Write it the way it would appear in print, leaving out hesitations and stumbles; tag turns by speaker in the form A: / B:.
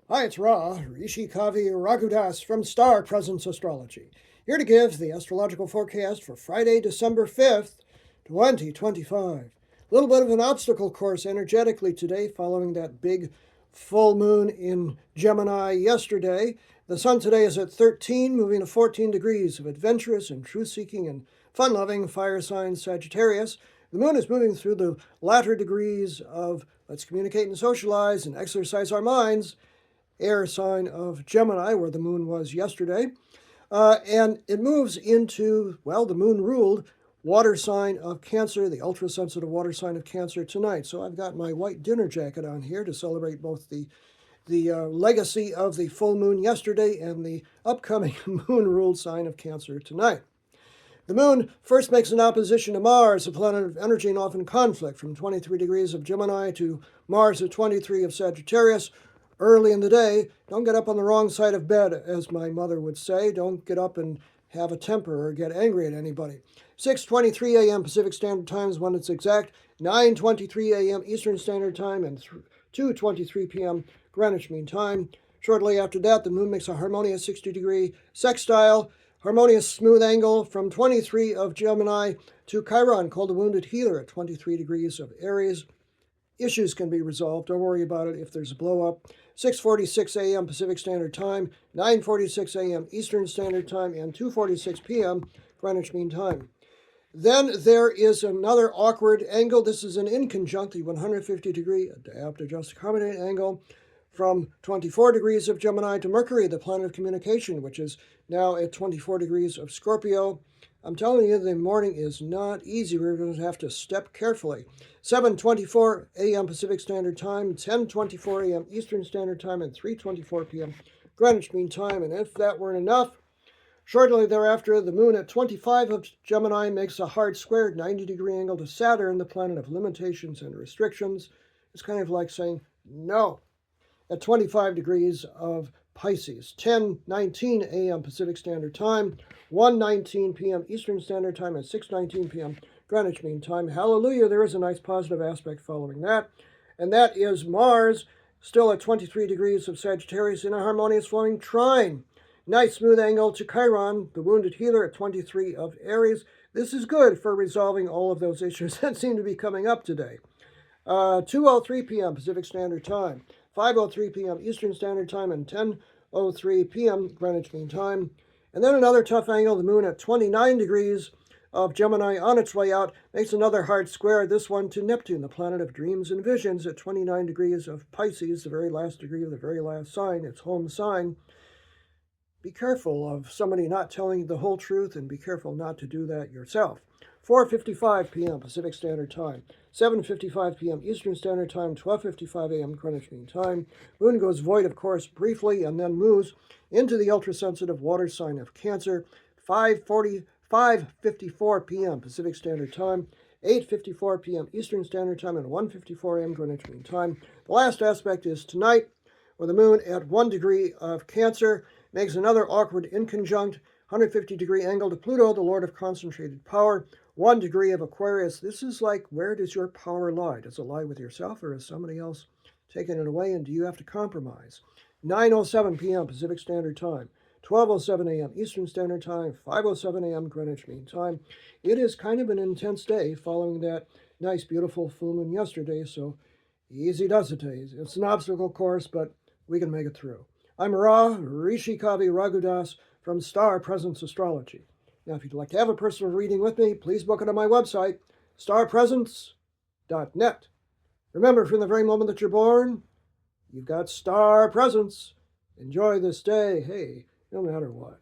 A: Hi, it's Ra, Rishi Kavi Raghudas from Star Presence Astrology, here to give the astrological forecast for Friday, December 5th, 2025. A little bit of an obstacle course energetically today following that big full moon in Gemini yesterday. The sun today is at 13, moving to 14 degrees of adventurous and truth-seeking and fun-loving fire sign Sagittarius. The moon is moving through the latter degrees of let's communicate and socialize and exercise our minds, air sign of Gemini, where the moon was yesterday. And it moves into, well, the moon ruled water sign of Cancer, the ultra-sensitive water sign of Cancer tonight. So I've got my white dinner jacket on here to celebrate both the legacy of the full moon yesterday and the upcoming moon-ruled sign of Cancer tonight. The moon first makes an opposition to Mars, a planet of energy and often conflict, from 23 degrees of Gemini to Mars at 23 of Sagittarius. Early in the day, don't get up on the wrong side of bed, as my mother would say. Don't get up and have a temper or get angry at anybody. 6:23 a.m. Pacific Standard Time is when it's exact. 9:23 a.m. Eastern Standard Time and 2:23 p.m. Greenwich Mean Time. Shortly after that, the moon makes a harmonious 60-degree sextile, harmonious smooth angle from 23 of Gemini to Chiron, called the wounded healer, at 23 degrees of Aries. Issues can be resolved. Don't worry about it if there's a blow-up. 6:46 a.m. Pacific Standard Time, 9:46 a.m. Eastern Standard Time, and 2:46 p.m. Greenwich Mean Time. Then there is another awkward angle. This is an inconjunct, the 150-degree adapt, adjust, accommodate angle from 24 degrees of Gemini to Mercury, the planet of communication, which is now at 24 degrees of Scorpio. I'm telling you, the morning is not easy. We're going to have to step carefully. 7:24 a.m. Pacific Standard Time, 10:24 a.m. Eastern Standard Time, and 3:24 p.m. Greenwich Mean Time. And if that weren't enough, shortly thereafter, the moon at 25 of Gemini makes a hard square 90-degree angle to Saturn, the planet of limitations and restrictions. It's kind of like saying no. At 25 degrees of Pisces, 10:19 a.m. Pacific Standard Time, 1:19 p.m. Eastern Standard Time, and 6:19 p.m. Greenwich Mean Time. Hallelujah, there is a nice positive aspect following that, and that is Mars, still at 23 degrees of Sagittarius in a harmonious flowing trine. Nice smooth angle to Chiron, the wounded healer, at 23 of Aries. This is good for resolving all of those issues that seem to be coming up today. 2:03 p.m. Pacific Standard Time, 5:03 p.m. Eastern Standard Time, and 10:03 p.m. Greenwich Mean Time. And then another tough angle, the moon at 29 degrees of Gemini on its way out makes another hard square, this one to Neptune, the planet of dreams and visions, at 29 degrees of Pisces, the very last degree of the very last sign, its home sign. Be careful of somebody not telling you the whole truth, and be careful not to do that yourself. 4:55 p.m. Pacific Standard Time, 7:55 p.m. Eastern Standard Time, 12:55 a.m. Greenwich Mean Time. Moon goes void, of course, briefly, and then moves into the ultra-sensitive water sign of Cancer. 5:54 p.m. Pacific Standard Time, 8:54 p.m. Eastern Standard Time, and 1:54 a.m. Greenwich Mean Time. The last aspect is tonight, where the moon at 1 degree of Cancer makes another awkward inconjunct, 150-degree angle to Pluto, the lord of concentrated power, 1 degree of Aquarius. This is like, where does your power lie? Does it lie with yourself, or is somebody else taking it away, and do you have to compromise? 9:07 p.m. Pacific Standard Time, 12:07 a.m. Eastern Standard Time, 5:07 a.m. Greenwich Mean Time. It is kind of an intense day following that nice, beautiful full moon yesterday, so easy does it. It's an obstacle course, but we can make it through. I'm Ra, Rishi Kavi Raghudas from Star Presence Astrology. Now, if you'd like to have a personal reading with me, please book it on my website, starpresence.net. Remember, from the very moment that you're born, you've got star presence. Enjoy this day, hey, no matter what.